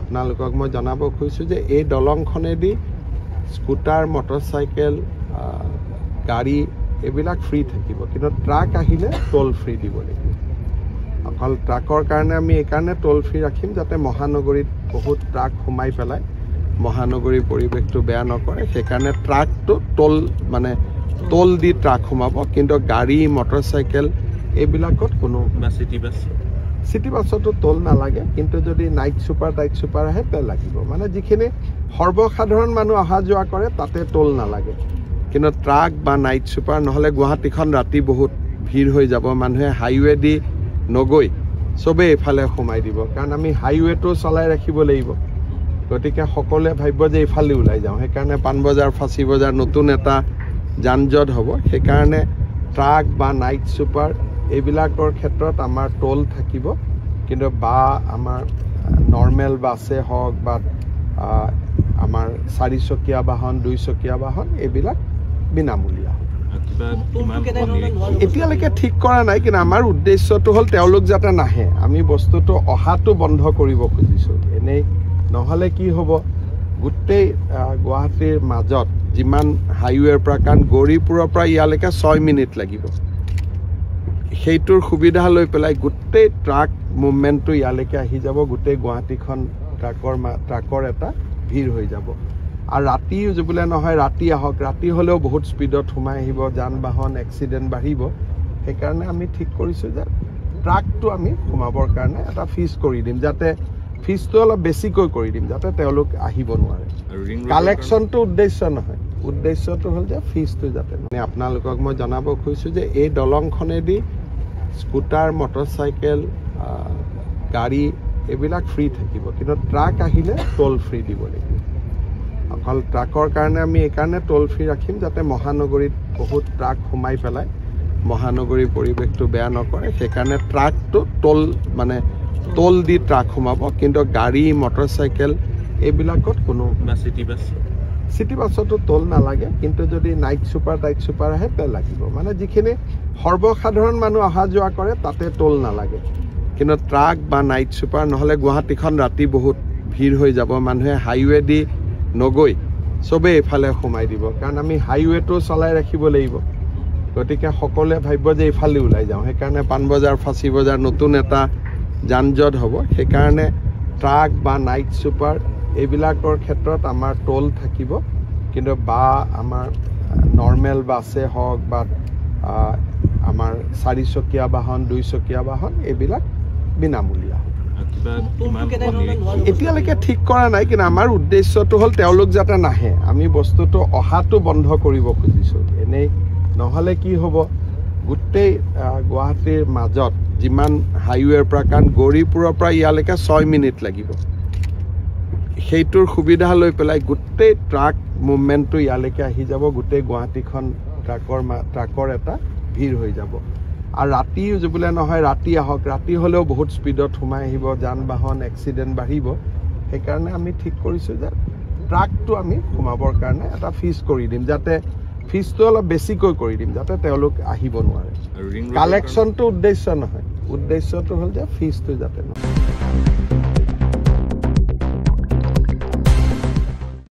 আপোনালোকক মই জনাব খুজিছোঁ যে এই দলংখনেদি স্কুটাৰ মটৰচাইকেল গাড়ী এইবিলাক ফ্ৰী থাকিব, কিন্তু ট্ৰাক আহিলে টোল ফ্ৰী দিব লাগিব। অকল ট্ৰাকৰ কাৰণে আমি এইকাৰণে টোল ফ্ৰী ৰাখিম যাতে মহানগৰীত বহুত ট্ৰাক সোমাই পেলাই মহানগৰীৰ পৰিৱেশটো বেয়া নকৰে। সেইকাৰণে ট্ৰাকটো টোল দি ট্ৰাক সোমাব, কিন্তু গাড়ী মটৰচাইকেল এইবিলাকত কোনো চিটি বাছতো টোল নালাগে। কিন্তু যদি নাইট ছুপাৰ আহে তে লাগিব, মানে যিখিনি সৰ্বসাধাৰণ মানুহ অহা যোৱা কৰে তাতে টোল নালাগে। কিন্তু ট্ৰাক বা নাইট ছুপাৰ নহ'লে গুৱাহাটীখন ৰাতি বহুত ভিৰ হৈ যাব, মানুহে হাইৱে দি নগৈ চবেই এইফালে সোমাই দিব, কাৰণ আমি হাইৱেটো চলাই ৰাখিব লাগিব। গতিকে সকলোৱে ভাবিব যে এইফালে ওলাই যাওঁ, সেইকাৰণে পাণবজাৰ ফাঁচী বজাৰ নতুন এটা যান জঁট হ'ব। সেইকাৰণে ট্ৰাক বা নাইট ছুপাৰ এইবিলাকৰ ক্ষেত্ৰত আমাৰ টোল থাকিব, কিন্তু বা আমাৰ নৰ্মেল বাছে হওক বা আমাৰ 4 চকীয়া বাহন 2 চকীয়া বাহন এইবিলাক বিনামূলীয়া। এতিয়ালৈকে ঠিক কৰা নাই, কিন্তু আমাৰ উদ্দেশ্যটো হ'ল তেওঁলোক যাতে নাহে, আমি বস্তুটো অহাটো বন্ধ কৰিব খুজিছোঁ। এনেই নহ'লে কি হ'ব, গোটেই গুৱাহাটীৰ মাজত যিমান হাইৱেৰ পৰা, কাৰণ গৌৰীপুৰৰ পৰা ইয়ালৈকে 6 মিনিট লাগিব, সেইটোৰ সুবিধা লৈ পেলাই গোটেই ট্ৰাক মুভমেণ্টটো ইয়ালৈকে আহি যাব, গোটেই গুৱাহাটীখন ট্ৰাকৰ এটা ভিৰ হৈ যাব। আৰু ৰাতি বোলে নহয় ৰাতি আহক, ৰাতি হ'লেও বহুত স্পীডত সোমাই আহিব, যান বাহন এক্সিডেণ্ট বাঢ়িব। সেইকাৰণে আমি ঠিক কৰিছোঁ যে ট্ৰাকটো আমি সোমাবৰ কাৰণে এটা ফিজ কৰি দিম, যাতে ফিজটো অলপ বেছিকৈ কৰি দিম যাতে তেওঁলোক আহিব নোৱাৰে। কালেকশ্যনটো উদ্দেশ্য নহয়, উদ্দেশ্যটো হ'ল যে ফিজটো যাতে আপোনালোকক মই জনাব খুজিছোঁ যে এই দলংখনেদি স্কুটাৰ মটৰচাইকেল গাড়ী এইবিলাক ফ্ৰী থাকিব, কিন্তু ট্ৰাক আহিলে টোল ফ্ৰী দিব লাগিব। অকল ট্ৰাকৰ কাৰণে আমি এইকাৰণে টোল ফ্ৰী ৰাখিম যাতে মহানগৰীত বহুত ট্ৰাক সোমাই পেলাই মহানগৰীৰ পৰিৱেশটো বেয়া নকৰে। সেইকাৰণে ট্ৰাকটো টোল দি ট্ৰাক সোমাব, কিন্তু গাড়ী মটৰচাইকেল এইবিলাকত কোনো চিটি বাছতো টোল নালাগে। কিন্তু যদি নাইট ছুপাৰ আহে তে লাগিব, মানে যিখিনি সৰ্বসাধাৰণ মানুহ অহা যোৱা কৰে তাতে টোল নালাগে। কিন্তু ট্ৰাক বা নাইট ছুপাৰ নহ'লে গুৱাহাটীখন ৰাতি বহুত ভিৰ হৈ যাব, মানুহে হাইৱে দি নগৈ চবেই এইফালে সোমাই দিব, কাৰণ আমি হাইৱেটো চলাই ৰাখিব লাগিব। গতিকে সকলোৱে ভাবিব যে এইফালে ওলাই যাওঁ, সেইকাৰণে পাণবজাৰ ফাঁচী বজাৰ নতুন এটা যান জঁট হ'ব। সেইকাৰণে ট্ৰাক বা নাইট ছুপাৰ এইবিলাকৰ ক্ষেত্ৰত আমাৰ টোল থাকিব, কিন্তু বা আমাৰ নৰ্মেল বাছে হওক বা আমাৰ 4 চকীয়া বাহন 2 চকীয়া বাহন এইবিলাক বিনামূলীয়া। এতিয়ালৈকে ঠিক কৰা নাই, কিন্তু আমাৰ উদ্দেশ্যটো হ'ল তেওঁলোক যাতে নাহে, আমি বস্তুটো অহাটো বন্ধ কৰিব খুজিছোঁ। এনেই নহ'লে কি হ'ব, গোটেই গুৱাহাটীৰ মাজত যিমান হাইৱেৰ পৰা, কাৰণ গৌৰীপুৰৰ পৰা ইয়ালৈকে 6 মিনিট লাগিব, সেইটোৰ সুবিধা লৈ পেলাই গোটেই ট্ৰাক মুভমেণ্টটো ইয়ালৈকে আহি যাব, গোটেই গুৱাহাটীখন ট্ৰাকৰ এটা ভিৰ হৈ যাব। আৰু ৰাতি বোলে নহয় ৰাতি আহক, ৰাতি হ'লেও বহুত স্পীডত সোমাই আহিব, যান বাহন এক্সিডেণ্ট বাঢ়িব। সেইকাৰণে আমি ঠিক কৰিছোঁ যে ট্ৰাকটো আমি সোমাবৰ কাৰণে এটা ফিজ কৰি দিম, যাতে ফিজটো অলপ বেছিকৈ কৰি দিম যাতে তেওঁলোক আহিব নোৱাৰে। কালেকশ্যনটো উদ্দেশ্য নহয়, উদ্দেশ্যটো হ'ল যে ফিজটো যাতে নহয়।